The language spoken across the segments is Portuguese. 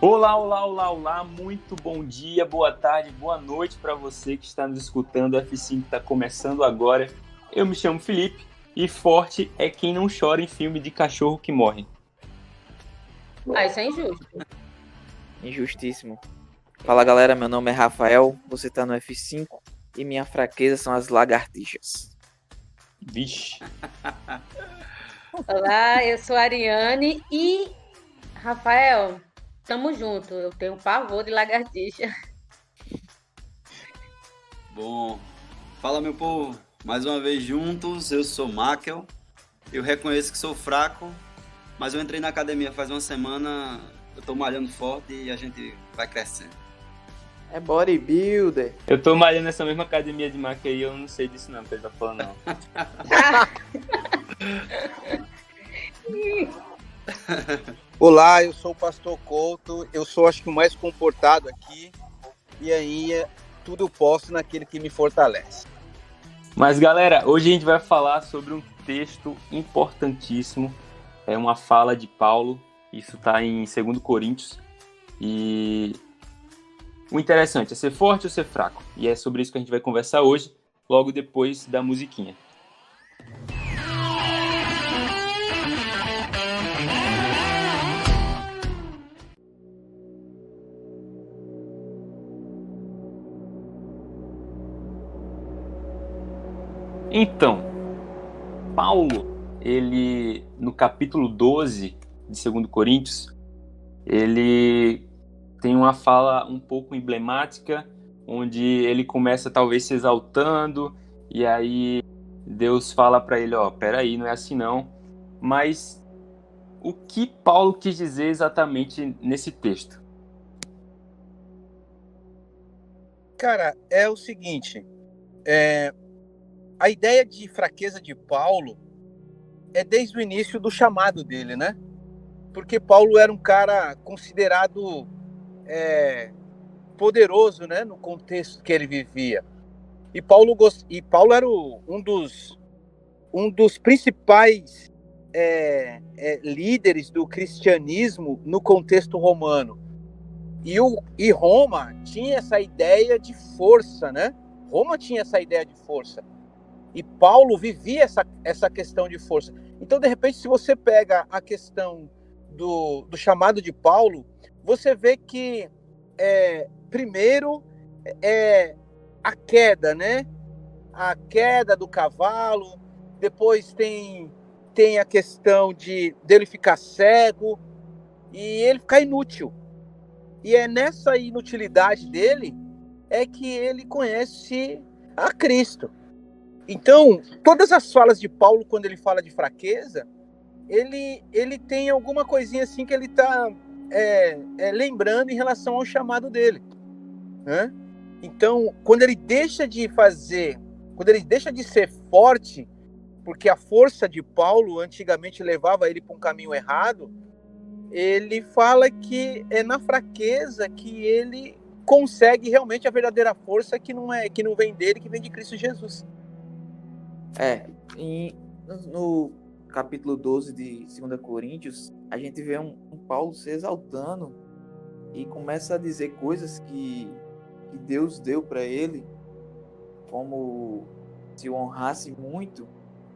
Olá, olá, olá, olá, muito bom dia, boa tarde, boa noite para você que está nos escutando. O F5 está começando agora. Eu me chamo Felipe e forte é quem não chora em filme de cachorro que morre. Isso é injusto. Injustíssimo. Fala galera, meu nome é Rafael, você tá no F5 e minha fraqueza são as lagartixas. Vixe. Olá, eu sou a Ariane e Rafael, tamo junto. Eu tenho pavor de lagartixa. Bom, fala meu povo, mais uma vez juntos, eu sou Makel, eu reconheço que sou fraco, mas eu entrei na academia faz uma semana, eu tô malhando forte e a gente vai crescendo. É bodybuilder. Eu tô malhando nessa mesma academia de marca aí, eu não sei disso não, que ele tá falando não. Olá, eu sou o Pastor Couto, eu sou acho que o mais comportado aqui, e aí tudo eu posso naquele que me fortalece. Mas galera, hoje a gente vai falar sobre um texto importantíssimo, é uma fala de Paulo, isso tá em 2 Coríntios, e o interessante é ser forte ou ser fraco, e é sobre isso que a gente vai conversar hoje, logo depois da musiquinha. Então, Paulo, ele, no capítulo 12 de 2 Coríntios, ele tem uma fala um pouco emblemática, onde ele começa talvez se exaltando, e aí Deus fala para ele, peraí, não é assim não. Mas o que Paulo quis dizer exatamente nesse texto? Cara, é o seguinte, a ideia de fraqueza de Paulo é desde o início do chamado dele, né? Porque Paulo era um cara considerado poderoso, né, no contexto que ele vivia. E Paulo era um dos principais líderes do cristianismo no contexto romano. E Roma tinha essa ideia de força, né? Roma tinha essa ideia de força. E Paulo vivia essa questão de força. Então, de repente, se você pega a questão do chamado de Paulo, você vê que primeiro a queda, né? A queda do cavalo, depois tem a questão dele ficar cego e ele ficar inútil. E é nessa inutilidade dele é que ele conhece a Cristo. Então, todas as falas de Paulo, quando ele fala de fraqueza, ele tem alguma coisinha assim que ele está lembrando em relação ao chamado dele, né? Então, quando ele deixa de ser forte, porque a força de Paulo antigamente levava ele para um caminho errado, ele fala que é na fraqueza que ele consegue realmente a verdadeira força que não vem dele, que vem de Cristo Jesus. No capítulo 12 de 2 Coríntios, a gente vê um Paulo se exaltando e começa a dizer coisas que Deus deu para ele, como se o honrasse muito,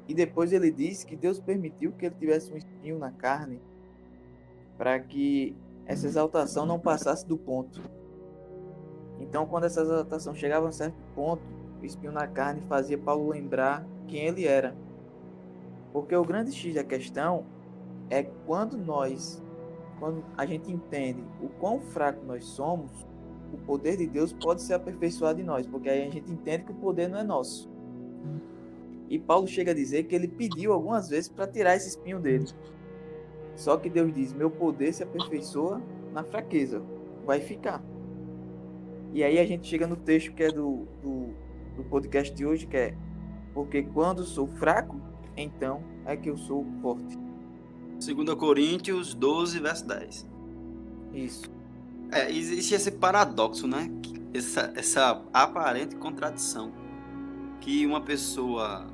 e depois ele diz que Deus permitiu que ele tivesse um espinho na carne para que essa exaltação não passasse do ponto. Então, quando essa exaltação chegava a um certo ponto, o espinho na carne fazia Paulo lembrar quem ele era. Porque o grande X da questão é quando a gente entende o quão fraco nós somos, o poder de Deus pode ser aperfeiçoado em nós, porque aí a gente entende que o poder não é nosso. E Paulo chega a dizer que ele pediu algumas vezes para tirar esse espinho dele. Só que Deus diz, meu poder se aperfeiçoa na fraqueza, vai ficar. E aí a gente chega no texto que é do podcast de hoje, que é porque quando sou fraco, então é que eu sou forte. 2 Coríntios 12, verso 10. Isso. Existe esse paradoxo, né? Essa aparente contradição. Que uma pessoa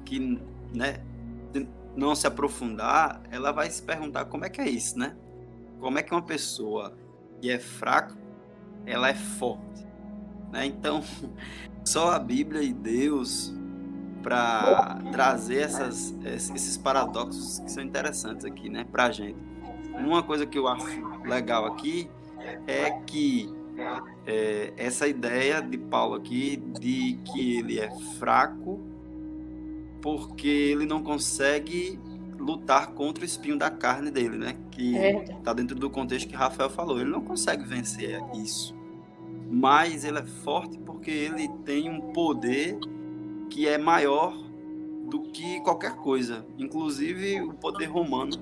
que, né, não se aprofundar, ela vai se perguntar como é que é isso, né? Como é que uma pessoa e é fraco, ela é forte, né? Então, só a Bíblia e Deus para trazer esses paradoxos que são interessantes aqui, né, pra gente. Uma coisa que eu acho legal aqui é que essa ideia de Paulo aqui de que ele é fraco porque ele não consegue lutar contra o espinho da carne dele, né? Que está dentro do contexto que Rafael falou. Ele não consegue vencer isso. Mas ele é forte porque ele tem um poder que é maior do que qualquer coisa. Inclusive o poder romano,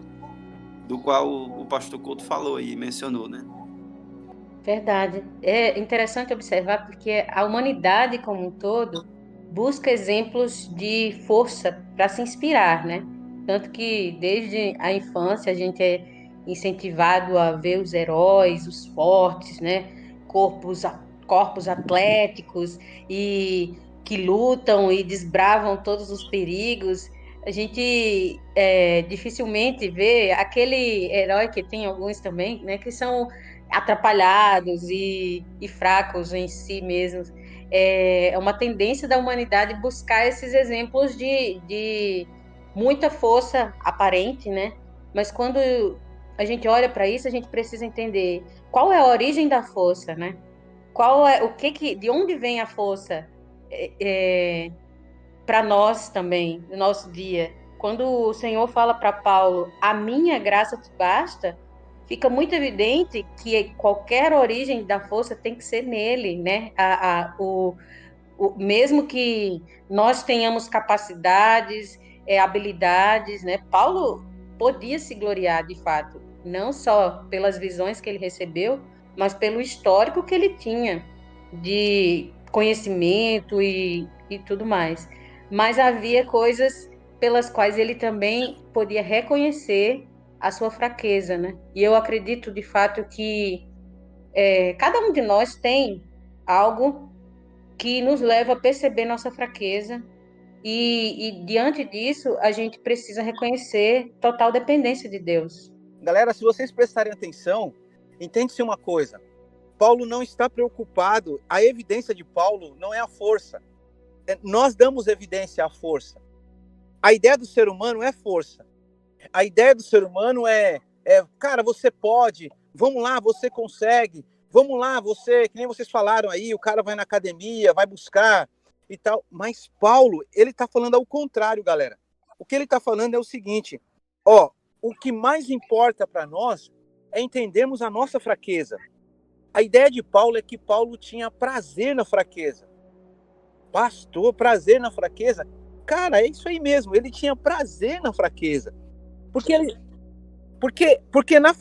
do qual o pastor Couto falou e mencionou, né? Verdade. É interessante observar porque a humanidade como um todo busca exemplos de força para se inspirar, né? Tanto que desde a infância a gente é incentivado a ver os heróis, os fortes, né? Corpos atléticos e que lutam e desbravam todos os perigos. A gente dificilmente vê aquele herói que tem alguns também, né? Que são atrapalhados e fracos em si mesmos. É uma tendência da humanidade buscar esses exemplos de muita força aparente, né? Mas quando a gente olha para isso, a gente precisa entender qual é a origem da força, né? Qual é de onde vem a força para nós também, no nosso dia. Quando o Senhor fala para Paulo, a minha graça te basta, fica muito evidente que qualquer origem da força tem que ser nele, né? Mesmo que nós tenhamos capacidades, habilidades, né? Paulo podia se gloriar, de fato, não só pelas visões que ele recebeu, mas pelo histórico que ele tinha de conhecimento e tudo mais. Mas havia coisas pelas quais ele também podia reconhecer a sua fraqueza, né? E eu acredito, de fato, que cada um de nós tem algo que nos leva a perceber nossa fraqueza e diante disso, a gente precisa reconhecer total dependência de Deus. Galera, se vocês prestarem atenção, entende-se uma coisa. Paulo não está preocupado, a evidência de Paulo não é a força. Nós damos evidência à força. A ideia do ser humano é força. A ideia do ser humano cara, você pode, vamos lá, você consegue, vamos lá, você, que nem vocês falaram aí, o cara vai na academia, vai buscar e tal. Mas Paulo, ele está falando ao contrário, galera. O que ele está falando é o seguinte, o que mais importa para nós é entendermos a nossa fraqueza. A ideia de Paulo é que Paulo tinha prazer na fraqueza. Pastor, prazer na fraqueza? Cara, é isso aí mesmo, ele tinha prazer na fraqueza. Porque na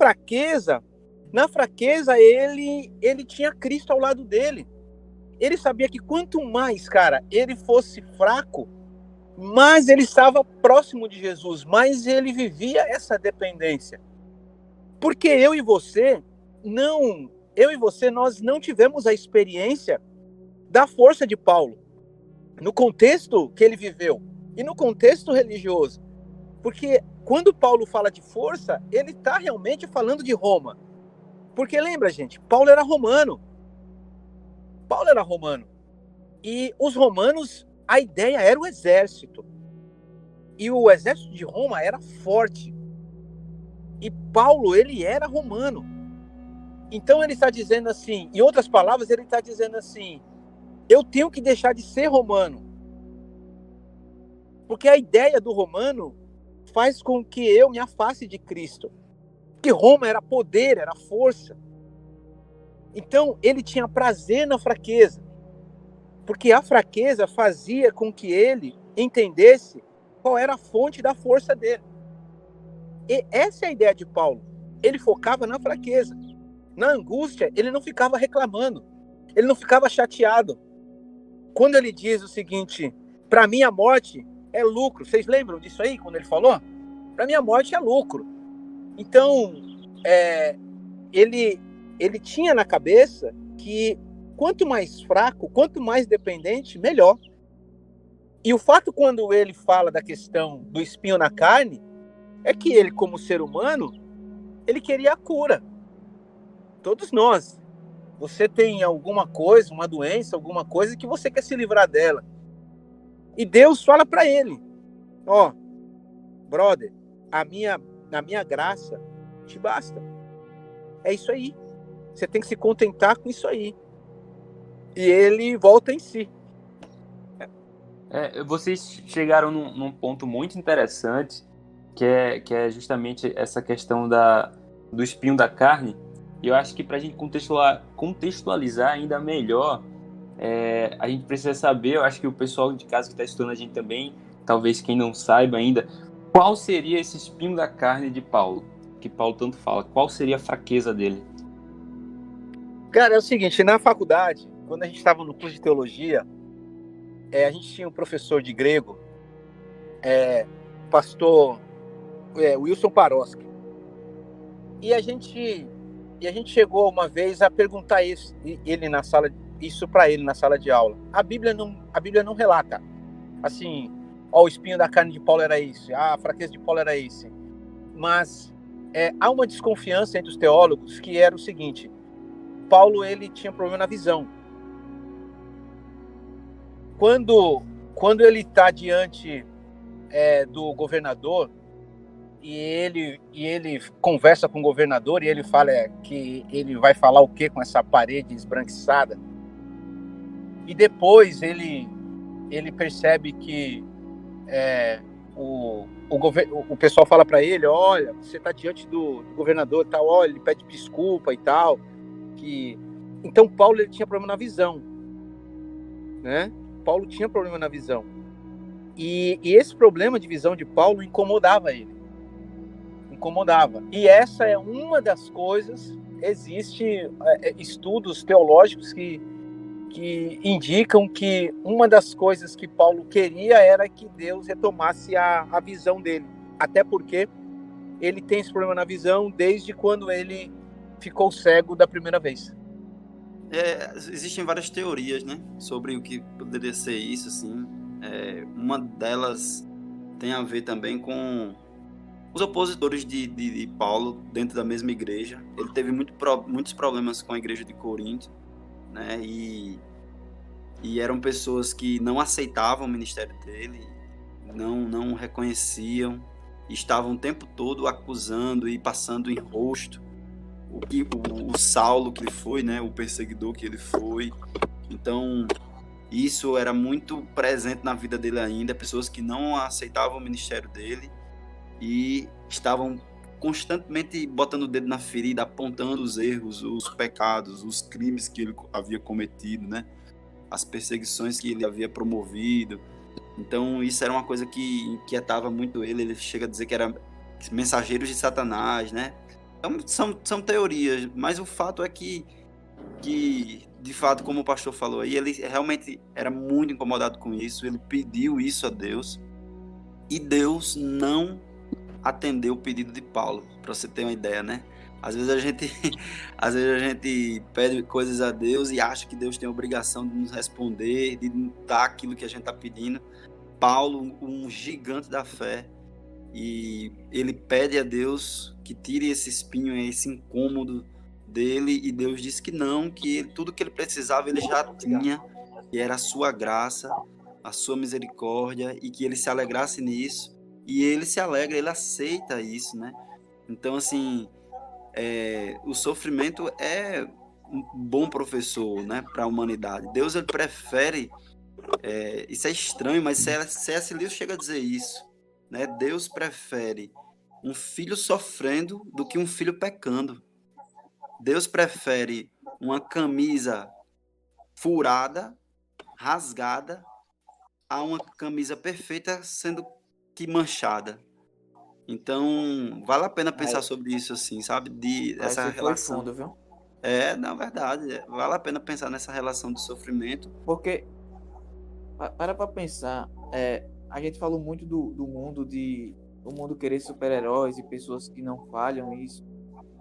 fraqueza ele tinha Cristo ao lado dele. Ele sabia que quanto mais, cara, ele fosse fraco, mais ele estava próximo de Jesus, mais ele vivia essa dependência. Porque eu e você, nós não tivemos a experiência da força de Paulo, no contexto que ele viveu, e no contexto religioso. Porque quando Paulo fala de força, ele está realmente falando de Roma. Porque lembra, gente, Paulo era romano. E os romanos, a ideia era o exército. E o exército de Roma era forte. E Paulo, ele era romano. Então ele está dizendo assim, em outras palavras, ele está dizendo assim, eu tenho que deixar de ser romano. Porque a ideia do romano faz com que eu me afaste de Cristo. Porque Roma era poder, era força. Então ele tinha prazer na fraqueza. Porque a fraqueza fazia com que ele entendesse qual era a fonte da força dele. E essa é a ideia de Paulo. Ele focava na fraqueza. Na angústia, ele não ficava reclamando. Ele não ficava chateado. Quando ele diz o seguinte, para mim a morte é lucro. Vocês lembram disso aí, quando ele falou? Para mim a morte é lucro. Então, ele tinha na cabeça que quanto mais fraco, quanto mais dependente, melhor. E o fato, quando ele fala da questão do espinho na carne, é que ele, como ser humano, ele queria a cura. Todos nós. Você tem alguma coisa, uma doença, alguma coisa que você quer se livrar dela. E Deus fala para ele: ó, brother, a minha graça te basta. É isso aí. Você tem que se contentar com isso aí. E ele volta em si. Vocês chegaram num ponto muito interessante, que é justamente essa questão do espinho da carne. E eu acho que para a gente contextualizar ainda melhor, a gente precisa saber, eu acho que o pessoal de casa que está estudando a gente também, talvez quem não saiba ainda, qual seria esse espinho da carne de Paulo, que Paulo tanto fala, qual seria a fraqueza dele? Cara, é o seguinte, na faculdade, quando a gente estava no curso de teologia, a gente tinha um professor de grego, pastor Wilson Paroski. E a gente chegou uma vez a perguntar isso para ele na sala de aula. A Bíblia não relata assim, o espinho da carne de Paulo era isso, a fraqueza de Paulo era esse. Mas há uma desconfiança entre os teólogos que era o seguinte: Paulo, ele tinha problema na visão. Quando ele está diante do governador e ele conversa com o governador e ele fala que ele vai falar o quê com essa parede esbranquiçada, e depois ele percebe que o pessoal fala para ele: olha, você está diante do governador e tal, olha, ele pede desculpa e tal, então Paulo, ele tinha problema na visão, né? Paulo tinha problema na visão, e esse problema de visão de Paulo incomodava ele, e essa é uma das coisas. Existem estudos teológicos que indicam que uma das coisas que Paulo queria era que Deus retomasse a visão dele, até porque ele tem esse problema na visão desde quando ele ficou cego da primeira vez. Existem várias teorias, né, sobre o que poderia ser isso, assim. Uma delas tem a ver também com os opositores de Paulo dentro da mesma igreja. Ele teve muitos problemas com a igreja de Corinto, né, e eram pessoas que não aceitavam o ministério dele, não reconheciam, estavam o tempo todo acusando e passando em rosto o Saulo que ele foi, né, o perseguidor que ele foi. Então, isso era muito presente na vida dele ainda, pessoas que não aceitavam o ministério dele e estavam constantemente botando o dedo na ferida, apontando os erros, os pecados, os crimes que ele havia cometido, né, as perseguições que ele havia promovido. Então, isso era uma coisa que inquietava muito ele. Ele chega a dizer que era mensageiros de Satanás, né? Então, são teorias, mas o fato é que, de fato, como o pastor falou aí, ele realmente era muito incomodado com isso, ele pediu isso a Deus, e Deus não atendeu o pedido de Paulo, para você ter uma ideia, né? Às vezes a gente pede coisas a Deus e acha que Deus tem a obrigação de nos responder, de nos dar aquilo que a gente está pedindo. Paulo, um gigante da fé, e ele pede a Deus que tire esse espinho, esse incômodo dele, e Deus disse que não, que tudo que ele precisava ele já tinha, que era a sua graça, a sua misericórdia, e que ele se alegrasse nisso, e ele se alegra, ele aceita isso, né? Então, assim, o sofrimento é um bom professor, né, para a humanidade. Deus, ele prefere, isso é estranho, mas C.S. Lewis chega a dizer isso, né? Deus prefere um filho sofrendo do que um filho pecando. Deus prefere uma camisa furada, rasgada, a uma camisa perfeita sendo que manchada. Então, vale a pena pensar sobre isso, assim, sabe? Essa relação. Foi fundo, viu? Na verdade, vale a pena pensar nessa relação de sofrimento. Porque, para pensar, a gente falou muito do mundo o mundo querer super-heróis e pessoas que não falham isso,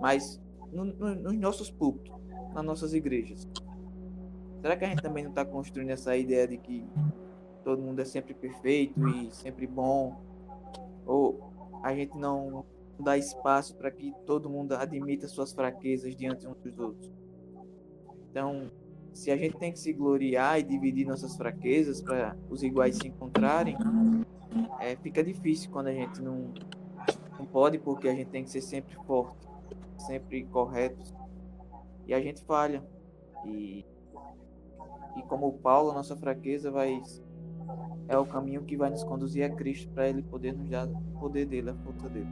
mas nos nossos púlpitos, nas nossas igrejas, será que a gente também não está construindo essa ideia de que todo mundo é sempre perfeito e sempre bom? Ou a gente não dar espaço para que todo mundo admita suas fraquezas diante uns dos outros. Então, se a gente tem que se gloriar e dividir nossas fraquezas para os iguais se encontrarem, fica difícil quando a gente não pode, porque a gente tem que ser sempre forte, sempre corretos, e a gente falha. E como o Paulo, a nossa fraqueza é o caminho que vai nos conduzir a Cristo, para Ele poder nos dar o poder dele, a força dele.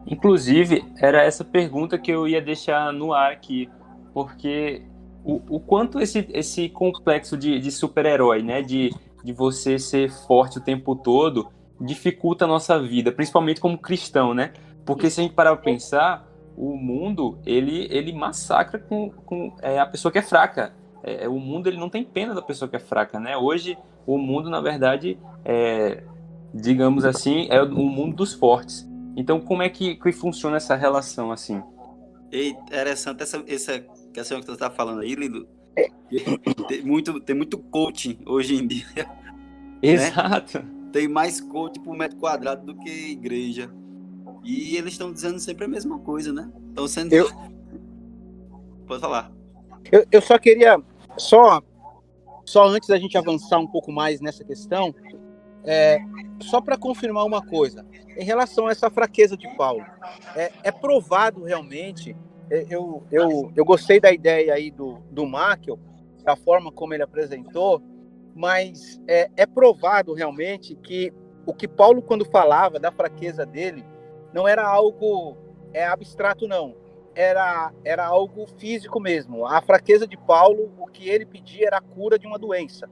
Inclusive, era essa pergunta que eu ia deixar no ar aqui, porque o quanto esse complexo de super-herói, né, de você ser forte o tempo todo, dificulta a nossa vida, principalmente como cristão, né? Porque se a gente parar para pensar, o mundo, ele massacra com a pessoa que é fraca. O mundo, ele não tem pena da pessoa que é fraca, né? Hoje, o mundo, na verdade, digamos assim, é o mundo dos fortes. Então, como é que funciona essa relação, assim? É interessante essa questão que você está falando aí, Lindo. Tem muito coaching hoje em dia. Exato. Né? Tem mais coaching por metro quadrado do que igreja. E eles estão dizendo sempre a mesma coisa, né? Estão sendo... Pode falar. Eu só queria... Só antes da gente avançar um pouco mais nessa questão, só para confirmar uma coisa. Em relação a essa fraqueza de Paulo, é provado realmente... Eu gostei da ideia aí do Maciel, da forma como ele apresentou, mas é provado realmente que o que Paulo, quando falava da fraqueza dele, não era algo abstrato, não. Era algo físico mesmo. A fraqueza de Paulo, o que ele pedia era a cura de uma doença.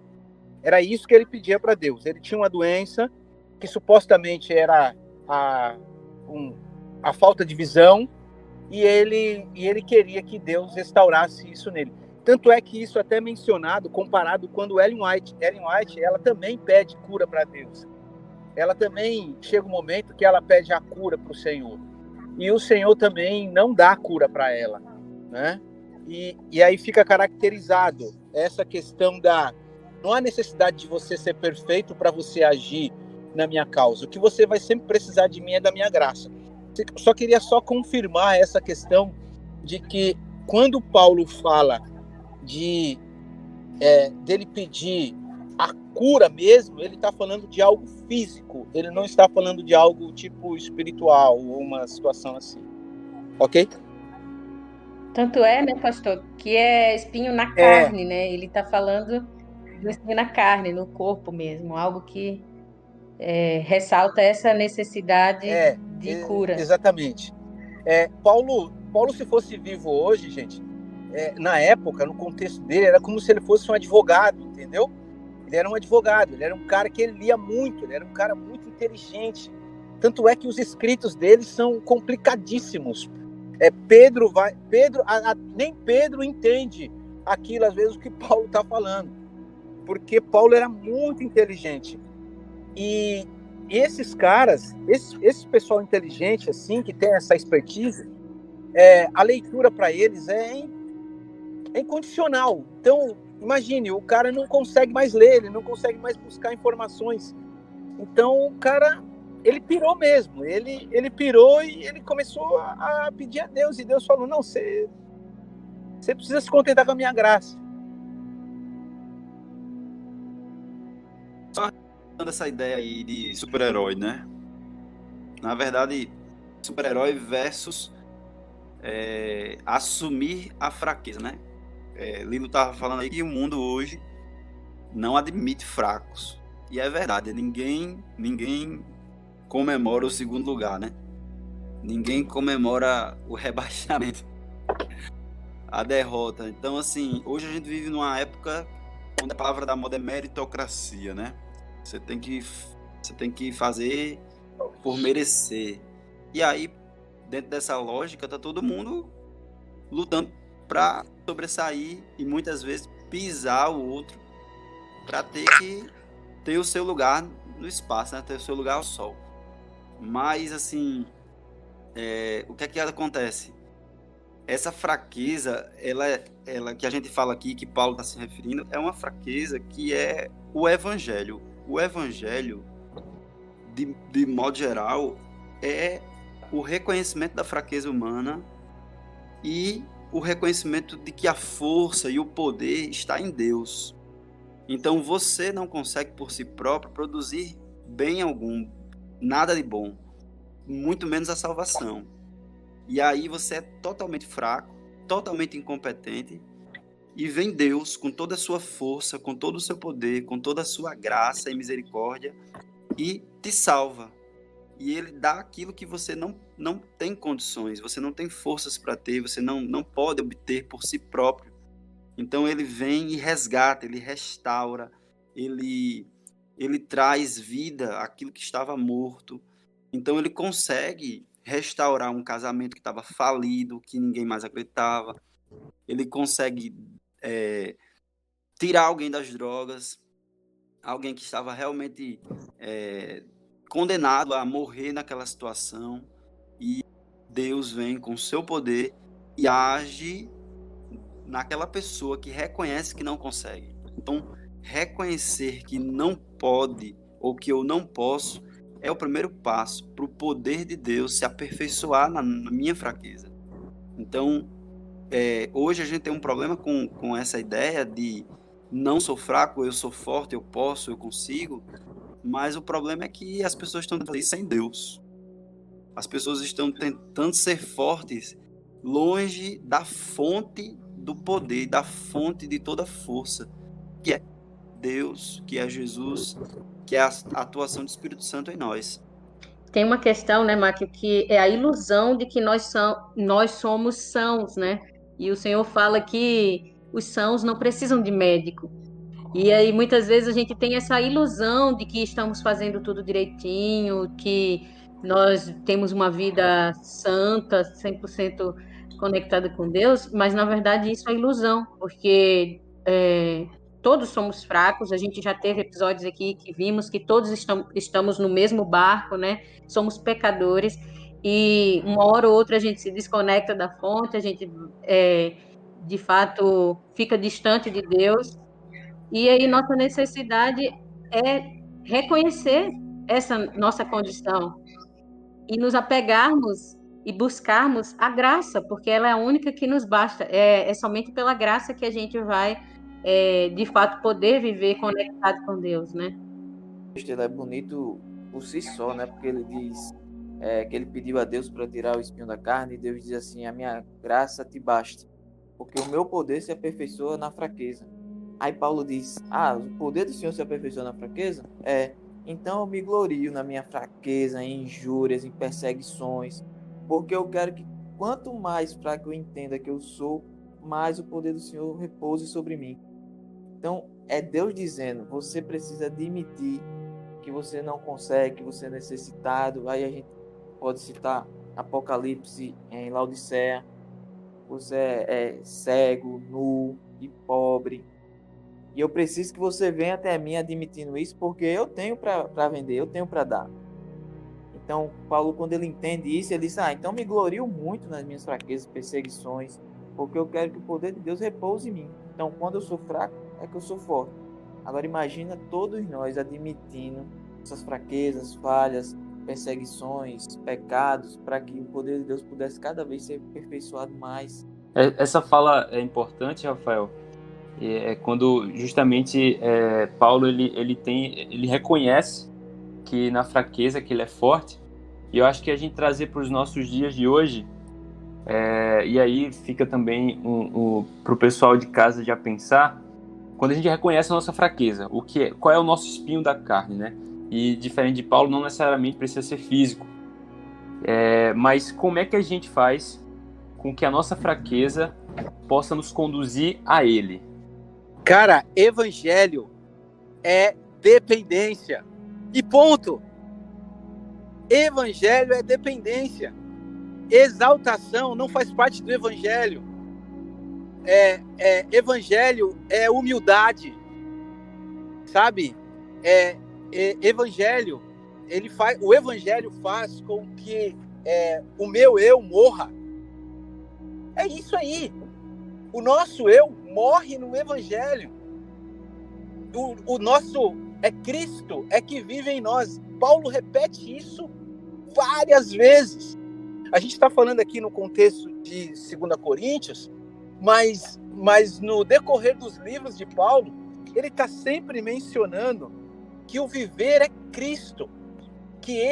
Era isso que ele pedia para Deus. Ele tinha uma doença que supostamente era a falta de visão, e ele queria que Deus restaurasse isso nele. Tanto é que isso até é mencionado, comparado quando Ellen White, ela também pede cura para Deus. Ela também chega um momento que ela pede a cura para o Senhor. E o Senhor também não dá cura para ela, né? E aí fica caracterizado essa questão não há necessidade de você ser perfeito para você agir na minha causa. O que você vai sempre precisar de mim é da minha graça. Só queria confirmar essa questão de que quando Paulo fala dele pedir a cura mesmo, ele está falando de algo físico, ele não está falando de algo tipo espiritual ou uma situação assim, ok? Tanto é, né, pastor, que é espinho na carne, né? Ele está falando do espinho na carne, no corpo mesmo, algo que ressalta essa necessidade de cura. Exatamente. Paulo, se fosse vivo hoje, gente, na época, no contexto dele, era como se ele fosse um advogado, entendeu? Ele era um advogado, ele era um cara que ele lia muito, ele era um cara muito inteligente. Tanto é que os escritos dele são complicadíssimos. Nem Pedro entende aquilo, às vezes, o que Paulo está falando. Porque Paulo era muito inteligente. E esses caras, esse pessoal inteligente, assim, que tem essa expertise, a leitura para eles é incondicional. Então, imagine, o cara não consegue mais ler, ele não consegue mais buscar informações. Então, o cara, ele pirou mesmo. Ele pirou e ele começou a pedir a Deus. E Deus falou, não, você precisa se contentar com a minha graça. Só essa ideia aí de super-herói, né? Na verdade, super-herói versus assumir a fraqueza, né? Lino estava falando aí que o mundo hoje não admite fracos. E é verdade, ninguém comemora o segundo lugar, né? Ninguém comemora o rebaixamento, a derrota. Então, assim, hoje a gente vive numa época onde a palavra da moda é meritocracia, né? Você tem que fazer por merecer. E aí, dentro dessa lógica, tá todo mundo lutando para sobressair e muitas vezes pisar o outro para ter o seu lugar no espaço, né? Ter o seu lugar ao sol. Mas, assim, o que é que acontece? Essa fraqueza, ela que a gente fala aqui, que Paulo está se referindo, é uma fraqueza que é o evangelho. O evangelho, de modo geral, é o reconhecimento da fraqueza humana e o reconhecimento de que a força e o poder está em Deus. Então você não consegue por si próprio produzir bem algum, nada de bom, muito menos a salvação. E aí você é totalmente fraco, totalmente incompetente, e vem Deus com toda a sua força, com todo o seu poder, com toda a sua graça e misericórdia e te salva. E ele dá aquilo que você não tem condições, você não tem forças para ter, você não pode obter por si próprio. Então ele vem e resgata, ele restaura, ele traz vida àquilo que estava morto. Então ele consegue restaurar um casamento que estava falido, que ninguém mais acreditava. Ele consegue tirar alguém das drogas, alguém que estava realmente condenado a morrer naquela situação, e Deus vem com o seu poder e age naquela pessoa que reconhece que não consegue. Então, reconhecer que não pode ou que eu não posso é o primeiro passo para o poder de Deus se aperfeiçoar na minha fraqueza. Então, hoje a gente tem um problema com essa ideia de não sou fraco, eu sou forte, eu posso, eu consigo, mas o problema é que as pessoas estão tentando isso sem Deus. As pessoas estão tentando ser fortes longe da fonte do poder, da fonte de toda força, que é Deus, que é Jesus, que é a atuação do Espírito Santo em nós. Tem uma questão, né, Máquio, que é a ilusão de que nós somos sãos, né? E o Senhor fala que os sãos não precisam de médico. E aí, muitas vezes, a gente tem essa ilusão de que estamos fazendo tudo direitinho, que nós temos uma vida santa, 100% conectada com Deus, mas, na verdade, isso é ilusão, porque todos somos fracos. A gente já teve episódios aqui que vimos que todos estamos no mesmo barco, né? Somos pecadores, e uma hora ou outra a gente se desconecta da fonte, a gente, de fato, fica distante de Deus. E aí nossa necessidade é reconhecer essa nossa condição e nos apegarmos e buscarmos a graça, porque ela é a única que nos basta. É somente pela graça que a gente vai, de fato, poder viver conectado com Deus, né? Ele é bonito por si só, né? Porque ele diz que ele pediu a Deus para tirar o espinho da carne, e Deus diz assim: a minha graça te basta, porque o meu poder se aperfeiçoa na fraqueza. Aí Paulo diz: o poder do Senhor se aperfeiçoa na fraqueza? Então eu me glorio na minha fraqueza, em injúrias, em perseguições, porque eu quero que quanto mais fraco eu entenda que eu sou, mais o poder do Senhor repouse sobre mim. Então é Deus dizendo: você precisa admitir que você não consegue, que você é necessitado. Aí a gente pode citar Apocalipse em Laodiceia: você é cego, nu e pobre. E eu preciso que você venha até mim admitindo isso, porque eu tenho para vender, eu tenho para dar. Então, Paulo, quando ele entende isso, ele diz: então me glorio muito nas minhas fraquezas, perseguições, porque eu quero que o poder de Deus repouse em mim. Então, quando eu sou fraco, é que eu sou forte. Agora, imagina todos nós admitindo essas fraquezas, falhas, perseguições, pecados, para que o poder de Deus pudesse cada vez ser aperfeiçoado mais. Essa fala é importante, Rafael. É quando justamente Paulo ele reconhece que na fraqueza que ele é forte. E eu acho que a gente trazer para os nossos dias de hoje, e aí fica também para o pessoal de casa já pensar, quando a gente reconhece a nossa fraqueza, qual é o nosso espinho da carne, né? E diferente de Paulo, não necessariamente precisa ser físico, mas como é que a gente faz com que a nossa fraqueza possa nos conduzir a ele? Cara, evangelho é dependência. E ponto. Evangelho é dependência. Exaltação não faz parte do evangelho. Evangelho é humildade. Sabe? Evangelho, o evangelho faz com que o meu eu morra. É isso aí. O nosso eu morre no evangelho. O nosso Cristo é que vive em nós. Paulo repete isso várias vezes. A gente está falando aqui no contexto de 2 Coríntios, mas no decorrer dos livros de Paulo, ele está sempre mencionando que o viver é Cristo, que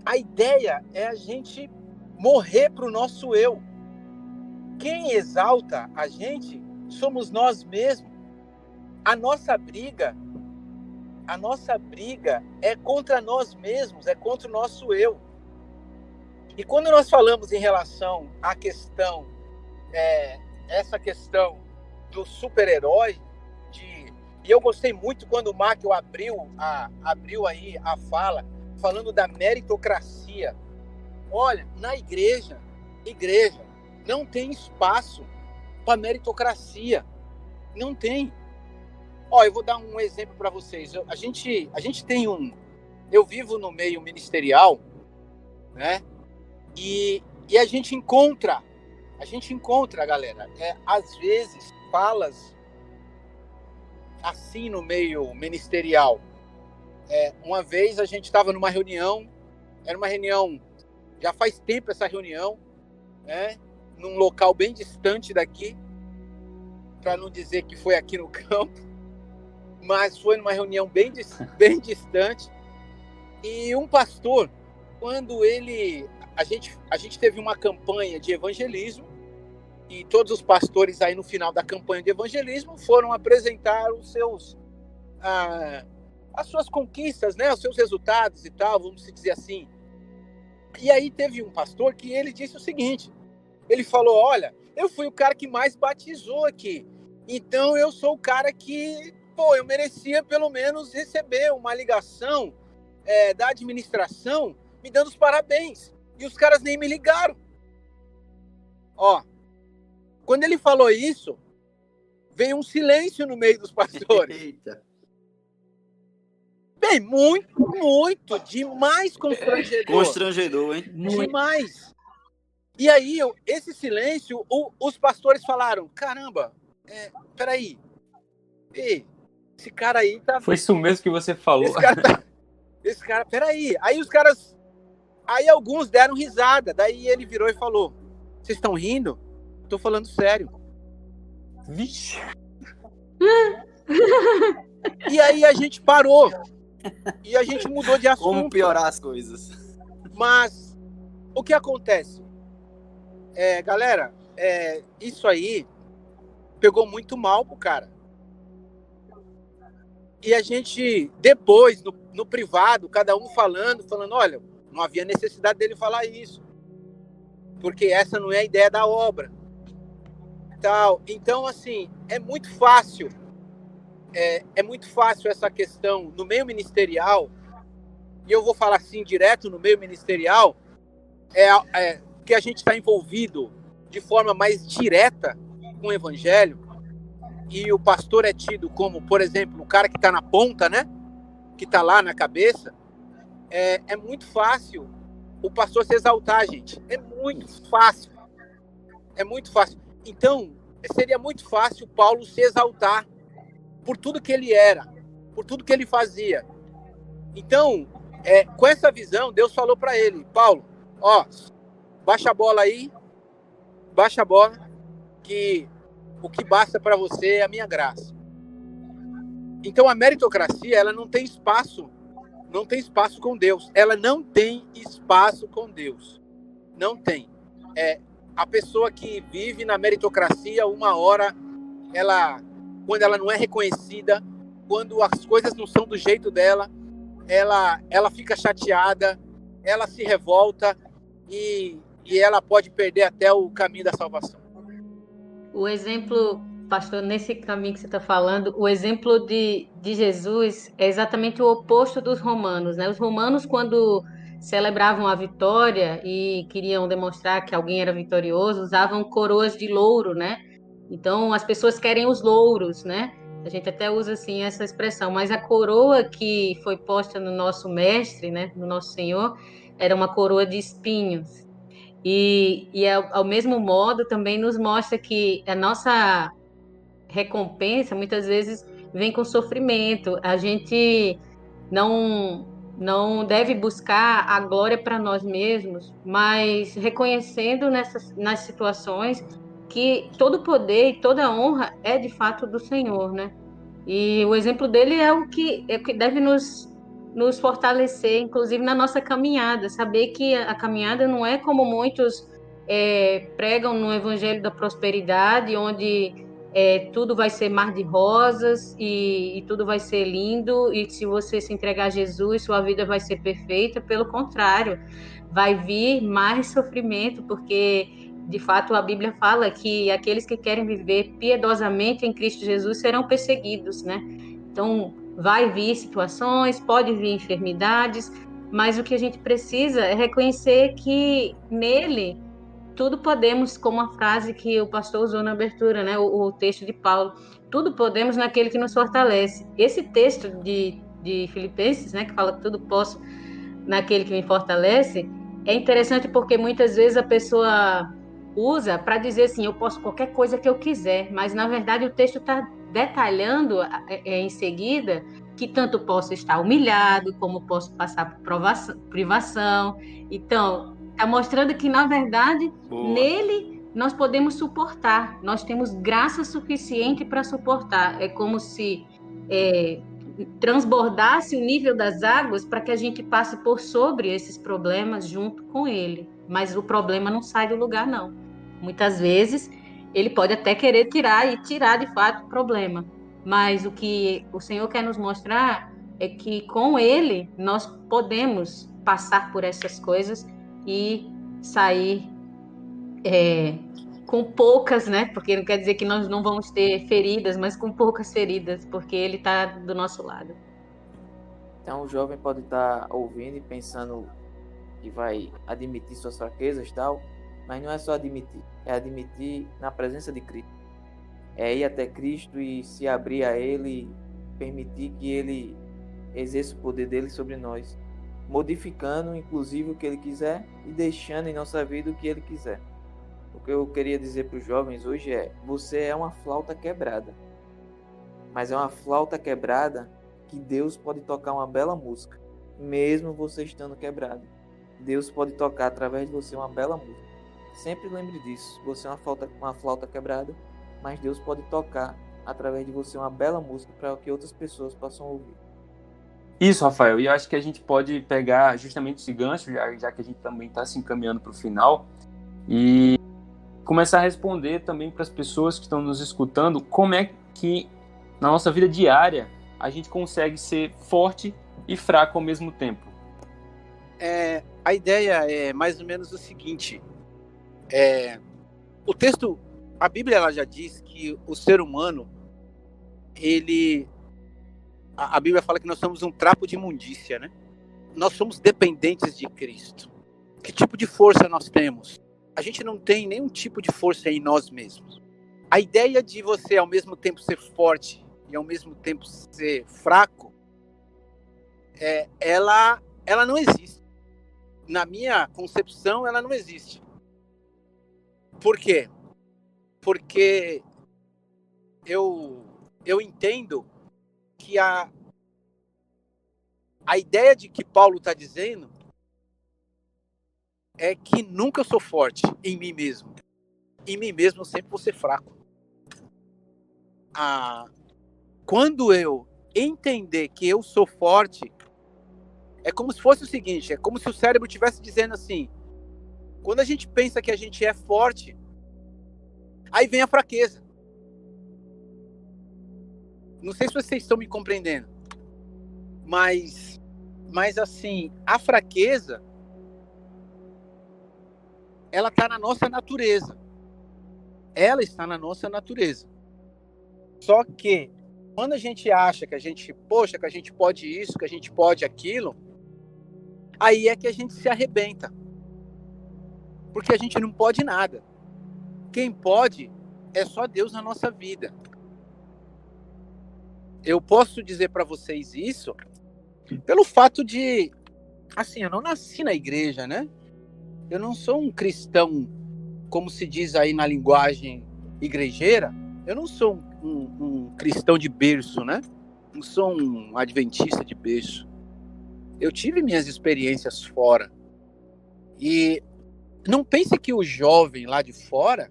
a ideia é a gente morrer para o nosso eu. Quem exalta a gente somos nós mesmos. A nossa briga é contra nós mesmos, é contra o nosso eu. E quando nós falamos em relação à questão, essa questão do super-herói, e eu gostei muito quando o Michael abriu aí a fala, falando da meritocracia. Olha, na igreja, não tem espaço para meritocracia. Não tem. Eu vou dar um exemplo para vocês. A gente tem eu vivo no meio ministerial, né? E a gente encontra, galera, às vezes falas assim no meio ministerial. Uma vez a gente estava numa reunião, era uma reunião, já faz tempo essa reunião, né? Num local bem distante daqui, para não dizer que foi aqui no campo, mas foi numa reunião bem distante. E um pastor, quando a gente teve uma campanha de evangelismo, e todos os pastores aí no final da campanha de evangelismo foram apresentar as suas conquistas, né, os seus resultados e tal, vamos dizer assim. E aí teve um pastor que ele disse o seguinte, ele falou, olha, eu fui o cara que mais batizou aqui, então eu sou o cara que, eu merecia pelo menos receber uma ligação da administração me dando os parabéns, e os caras nem me ligaram. Quando ele falou isso, veio um silêncio no meio dos pastores. Eita. Bem, muito, demais constrangedor. Constrangedor, hein? Demais. E aí, esse silêncio, os pastores falaram, caramba, peraí, esse cara aí tá... Foi isso mesmo que você falou. Esse cara, peraí. Aí alguns deram risada, daí ele virou e falou, vocês estão rindo? Tô falando sério. Vixe. E aí a gente parou. E a gente mudou de assunto. Como piorar as coisas. Mas o que acontece? Galera, isso aí pegou muito mal pro cara. E a gente, depois, no privado, cada um falando, olha, não havia necessidade dele falar isso. Porque essa não é a ideia da obra. Então, assim, é muito fácil essa questão no meio ministerial, e eu vou falar assim direto no meio ministerial, que a gente está envolvido de forma mais direta com o evangelho, e o pastor é tido como, por exemplo, o cara que está na ponta, né? Que está lá na cabeça. É muito fácil o pastor se exaltar, gente. É muito fácil. Então, seria muito fácil Paulo se exaltar por tudo que ele era, por tudo que ele fazia. Então, com essa visão, Deus falou para ele, Paulo, baixa a bola aí, que o que basta para você é a minha graça. Então, a meritocracia, ela não tem espaço com Deus. Ela não tem espaço com Deus. Não tem. A pessoa que vive na meritocracia, uma hora, quando ela não é reconhecida, quando as coisas não são do jeito dela, ela fica chateada, ela se revolta e ela pode perder até o caminho da salvação. O exemplo, pastor, nesse caminho que você está falando, o exemplo de Jesus é exatamente o oposto dos romanos, né? Os romanos, quando celebravam a vitória e queriam demonstrar que alguém era vitorioso, usavam coroas de louro, né? Então, as pessoas querem os louros, né? A gente até usa assim essa expressão, mas a coroa que foi posta no nosso mestre, né, no nosso Senhor, era uma coroa de espinhos. E ao mesmo modo também nos mostra que a nossa recompensa muitas vezes vem com sofrimento. A gente não não deve buscar a glória para nós mesmos, mas reconhecendo nas situações que todo poder e toda honra é de fato do Senhor, né? E o exemplo dele é o que deve nos fortalecer, inclusive na nossa caminhada. Saber que a caminhada não é como muitos pregam no Evangelho da Prosperidade, onde tudo vai ser mar de rosas e tudo vai ser lindo, e se você se entregar a Jesus, sua vida vai ser perfeita. Pelo contrário, vai vir mais sofrimento, porque de fato a Bíblia fala que aqueles que querem viver piedosamente em Cristo Jesus serão perseguidos, né? Então vai vir situações, pode vir enfermidades, mas o que a gente precisa é reconhecer que nele tudo podemos, como a frase que o pastor usou na abertura, né? O texto de Paulo, tudo podemos naquele que nos fortalece. Esse texto de Filipenses, né, que fala que tudo posso naquele que me fortalece, é interessante porque muitas vezes a pessoa usa para dizer assim, eu posso qualquer coisa que eu quiser, mas na verdade o texto está detalhando em seguida que tanto posso estar humilhado, como posso passar por privação. Então, está mostrando que, na verdade, Boa. nele nós podemos suportar, nós temos graça suficiente para suportar. É como se transbordasse o nível das águas para que a gente passe por sobre esses problemas junto com ele. Mas o problema não sai do lugar, não. Muitas vezes ele pode até querer tirar de fato o problema. Mas o que o Senhor quer nos mostrar é que com ele nós podemos passar por essas coisas e sair com poucas, né? Porque não quer dizer que nós não vamos ter feridas, mas com poucas feridas, porque ele está do nosso lado. Então o jovem pode estar ouvindo e pensando que vai admitir suas fraquezas e tal, mas não é só admitir, é admitir na presença de Cristo. É ir até Cristo e se abrir a Ele, permitir que Ele exerça o poder dele sobre nós, modificando inclusive o que Ele quiser e deixando em nossa vida o que Ele quiser. O que eu queria dizer para os jovens hoje é: você é uma flauta quebrada, mas é uma flauta quebrada que Deus pode tocar uma bela música, mesmo você estando quebrado. Deus pode tocar através de você uma bela música. Sempre lembre disso. Você é uma flauta quebrada, mas Deus pode tocar através de você uma bela música para que outras pessoas possam ouvir. Isso, Rafael. E eu acho que a gente pode pegar justamente esse gancho, já que a gente também está se encaminhando para o final, e começar a responder também para as pessoas que estão nos escutando como é que na nossa vida diária a gente consegue ser forte e fraco ao mesmo tempo. A ideia é mais ou menos o seguinte: o texto, a Bíblia, ela já diz que o ser humano, a Bíblia fala que nós somos um trapo de imundícia, né? Nós somos dependentes de Cristo. Que tipo de força nós temos? A gente não tem nenhum tipo de força em nós mesmos. A ideia de você ao mesmo tempo ser forte e ao mesmo tempo ser fraco, ela não existe. Na minha concepção, ela não existe. Por quê? Porque eu entendo que a ideia de que Paulo está dizendo é que nunca eu sou forte em mim mesmo. Em mim mesmo eu sempre vou ser fraco. Quando eu entender que eu sou forte, é como se fosse o seguinte: é como se o cérebro estivesse dizendo assim: quando a gente pensa que a gente é forte, aí vem a fraqueza. Não sei se vocês estão me compreendendo, mas assim, a fraqueza, ela está na nossa natureza. Ela está na nossa natureza. Só que quando a gente acha que a gente pode isso, que a gente pode aquilo, aí é que a gente se arrebenta. Porque a gente não pode nada. Quem pode é só Deus na nossa vida. Eu posso dizer para vocês isso pelo fato de, assim, eu não nasci na igreja, né? Eu não sou um cristão, como se diz aí na linguagem igrejeira. Eu não sou um cristão de berço, né? Não sou um adventista de berço. Eu tive minhas experiências fora. E não pense que o jovem lá de fora,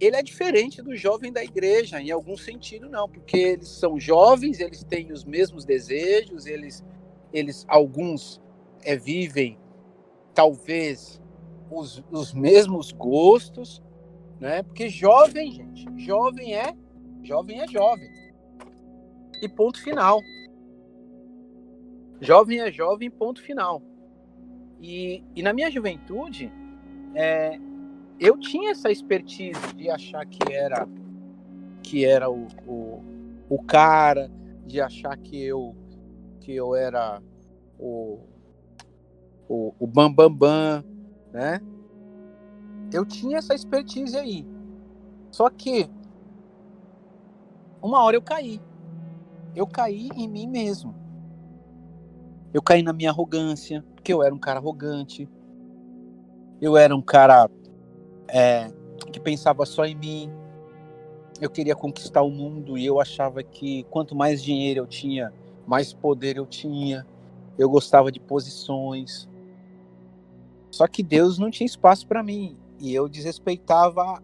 ele é diferente do jovem da igreja, em algum sentido não, porque eles são jovens, eles têm os mesmos desejos, eles alguns vivem talvez os mesmos gostos, né? Porque jovem, gente, jovem é jovem. E ponto final. Jovem é jovem, ponto final. E na minha juventude, eu tinha essa expertise de achar que era o cara, de achar que eu era o bam, né? Eu tinha essa expertise aí. Só que uma hora eu caí. Eu caí em mim mesmo. Eu caí na minha arrogância, porque eu era um cara arrogante. Eu era um cara que pensava só em mim. Eu queria conquistar o mundo e eu achava que quanto mais dinheiro eu tinha, mais poder eu tinha. Eu gostava de posições. Só que Deus não tinha espaço para mim e eu desrespeitava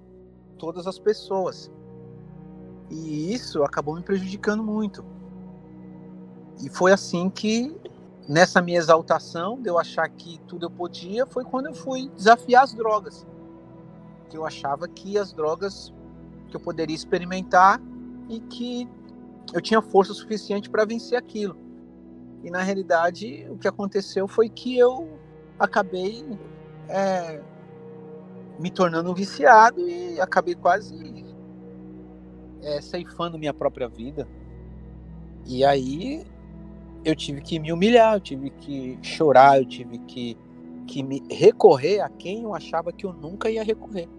todas as pessoas. E isso acabou me prejudicando muito. E foi assim que, nessa minha exaltação, de eu achar que tudo eu podia, foi quando eu fui desafiar as drogas. Que eu achava que as drogas que eu poderia experimentar e que eu tinha força suficiente para vencer aquilo. E na realidade, o que aconteceu foi que eu acabei me tornando um viciado e acabei quase ceifando minha própria vida. E aí eu tive que me humilhar, eu tive que chorar, eu tive que me recorrer a quem eu achava que eu nunca ia recorrer,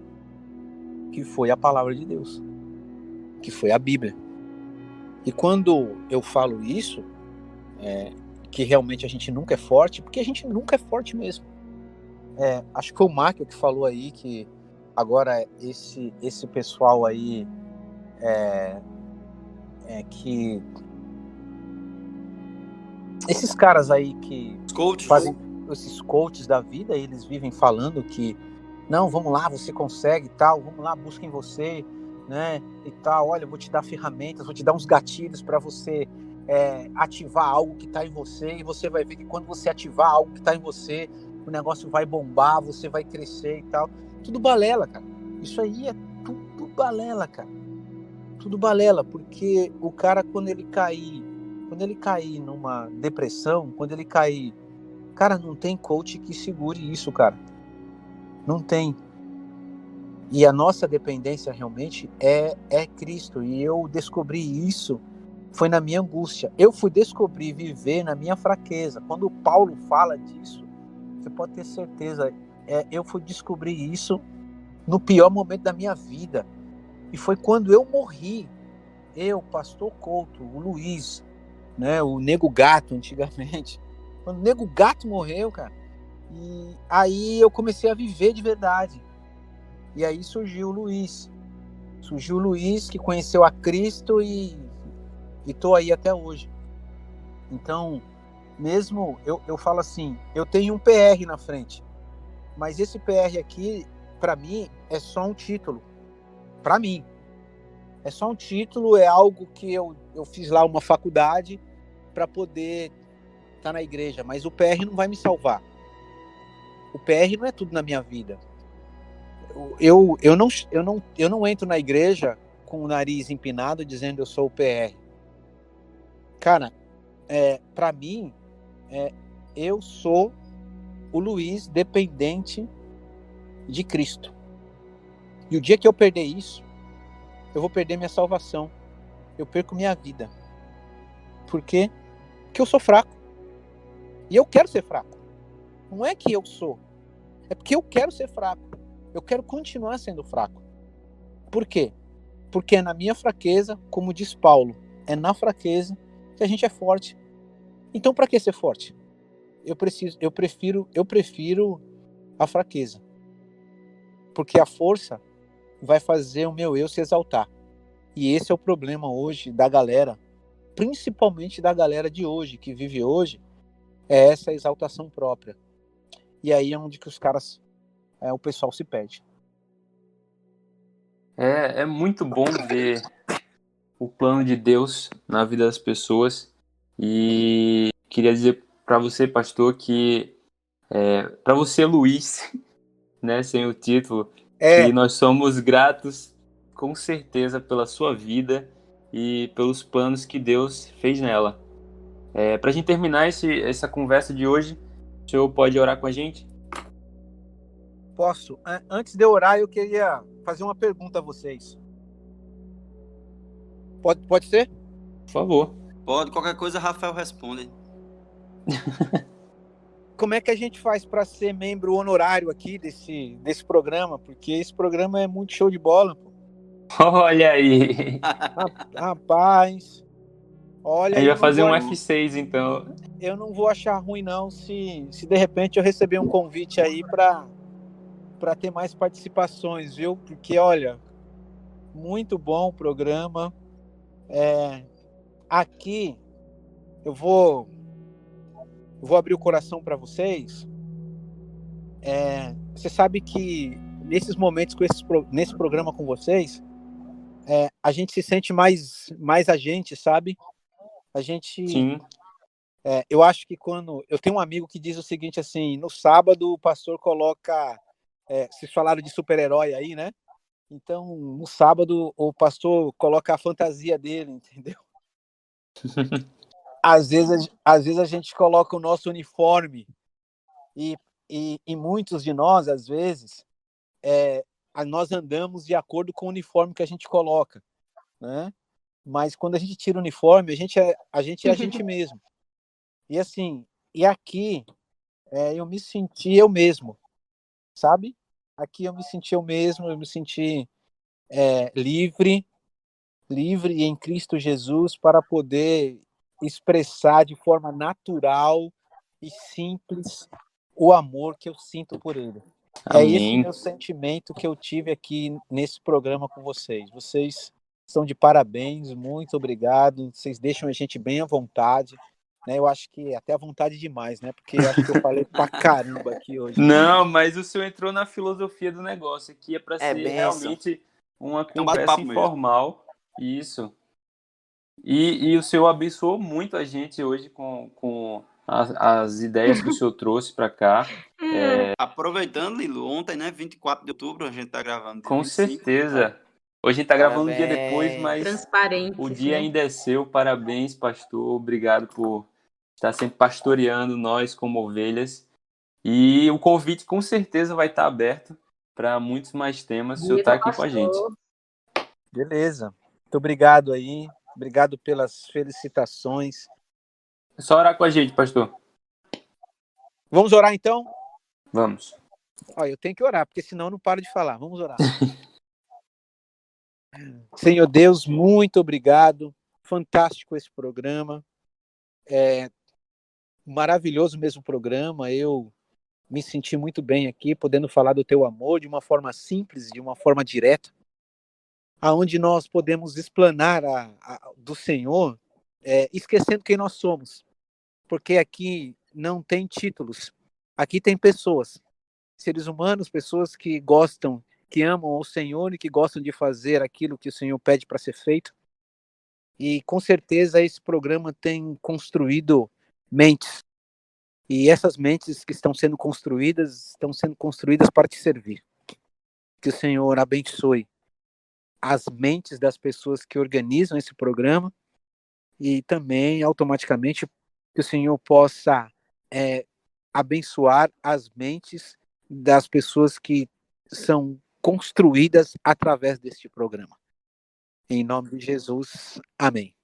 que foi a palavra de Deus, que foi a Bíblia. E quando eu falo isso, que realmente a gente nunca é forte, porque a gente nunca é forte mesmo. Acho que foi o Michael que falou aí que agora esse pessoal aí que esses caras aí que fazem esses coaches da vida, eles vivem falando que não, vamos lá, você consegue e tal, vamos lá, busca em você, né, e tal, olha, eu vou te dar ferramentas, vou te dar uns gatilhos para você ativar algo que está em você, e você vai ver que quando você ativar algo que está em você, o negócio vai bombar, você vai crescer e tal. Tudo balela, cara. Isso aí é tudo balela, cara. Tudo balela, porque o cara, quando ele cair numa depressão, quando ele cair, cara, não tem coach que segure isso, cara. Não tem. E a nossa dependência realmente é Cristo. E eu descobri isso, foi na minha angústia. Eu fui descobrir viver na minha fraqueza. Quando o Paulo fala disso, você pode ter certeza, eu fui descobrir isso no pior momento da minha vida. E foi quando eu morri. Eu, Pastor Couto, o Luiz, né, o Nego Gato antigamente. Quando o Nego Gato morreu, cara, e aí eu comecei a viver de verdade. E aí surgiu o Luiz. Surgiu o Luiz, que conheceu a Cristo e tô aí até hoje. Então, mesmo, eu falo assim, eu tenho um PR na frente, mas esse PR aqui, para mim, é só um título. Para mim. É só um título, é algo que eu fiz lá uma faculdade para poder estar na igreja, mas o PR não vai me salvar. O PR não é tudo na minha vida. Eu não entro na igreja com o nariz empinado dizendo eu sou o PR. Cara, para mim, eu sou o Luiz dependente de Cristo. E o dia que eu perder isso, eu vou perder minha salvação. Eu perco minha vida. Por quê? Porque eu sou fraco. E eu quero ser fraco. Não é que eu sou. É porque eu quero ser fraco. Eu quero continuar sendo fraco. Por quê? Porque é na minha fraqueza, como diz Paulo, é na fraqueza que a gente é forte. Então, para que ser forte? Eu prefiro a fraqueza. Porque a força vai fazer o meu eu se exaltar. E esse é o problema hoje da galera, principalmente da galera de hoje, que vive hoje, é essa exaltação própria. E aí é onde que os caras, o pessoal se perde. É muito bom ver o plano de Deus na vida das pessoas. E queria dizer para você, pastor, que para você, Luiz, né, sem o título, que nós somos gratos com certeza pela sua vida e pelos planos que Deus fez nela. Para a gente terminar essa conversa de hoje, o senhor pode orar com a gente? Posso? Antes de eu orar, eu queria fazer uma pergunta a vocês. Pode ser? Por favor. Pode, qualquer coisa, Rafael responde. Como é que a gente faz para ser membro honorário aqui desse programa? Porque esse programa é muito show de bola, pô. Olha aí. Rapaz. Olha, A gente vai fazer um F6, então. Eu não vou achar ruim, não, se de repente eu receber um convite aí para ter mais participações, viu? Porque, olha, muito bom o programa. Aqui, eu vou abrir o coração para vocês. Você sabe que nesses momentos, nesse programa com vocês, a gente se sente mais a gente, sabe? A gente... Sim. Eu acho que quando... Eu tenho um amigo que diz o seguinte, assim, no sábado o pastor coloca... Vocês falaram de super-herói aí, né? Então, no sábado, o pastor coloca a fantasia dele, entendeu? Às vezes a gente coloca o nosso uniforme e muitos de nós, às vezes, nós andamos de acordo com o uniforme que a gente coloca, né? Mas quando a gente tira o uniforme, a gente é a gente mesmo. E assim, aqui eu me senti eu mesmo, sabe? Aqui eu me senti eu mesmo, eu me senti livre em Cristo Jesus para poder expressar de forma natural e simples o amor que eu sinto por Ele. Amém. É esse meu sentimento que eu tive aqui nesse programa com vocês. Vocês estão de parabéns, muito obrigado. Vocês deixam a gente bem à vontade. Né? Eu acho que até à vontade demais, né? Porque eu acho que eu falei pra caramba aqui hoje. Não, mas o senhor entrou na filosofia do negócio. Aqui é para ser realmente uma conversa informal. Isso. E o senhor abençoou muito a gente hoje com as ideias que o senhor trouxe para cá. Aproveitando, Lilo, ontem, né, 24 de outubro, a gente tá gravando. Com 25, certeza. Hoje a gente tá gravando um dia depois, mas o dia ainda é seu. Parabéns, pastor. Obrigado por estar sempre pastoreando nós como ovelhas. E o convite com certeza vai estar aberto para muitos mais temas. O senhor está aqui com a gente. Beleza. Muito obrigado aí. Obrigado pelas felicitações. É só orar com a gente, pastor. Vamos orar, então? Vamos. Eu tenho que orar, porque senão eu não paro de falar. Vamos orar. Senhor Deus, muito obrigado. Fantástico esse programa. Maravilhoso mesmo programa. Eu me senti muito bem aqui, podendo falar do teu amor de uma forma simples, de uma forma direta, aonde nós podemos explanar do Senhor, esquecendo quem nós somos, porque aqui não tem títulos, aqui tem pessoas, seres humanos, pessoas que gostam, que amam o Senhor e que gostam de fazer aquilo que o Senhor pede para ser feito. E com certeza esse programa tem construído mentes. E essas mentes que estão sendo construídas para te servir. Que o Senhor abençoe as mentes das pessoas que organizam esse programa e também, automaticamente, que o Senhor possa abençoar as mentes das pessoas que são construídas através deste programa. Em nome de Jesus, amém.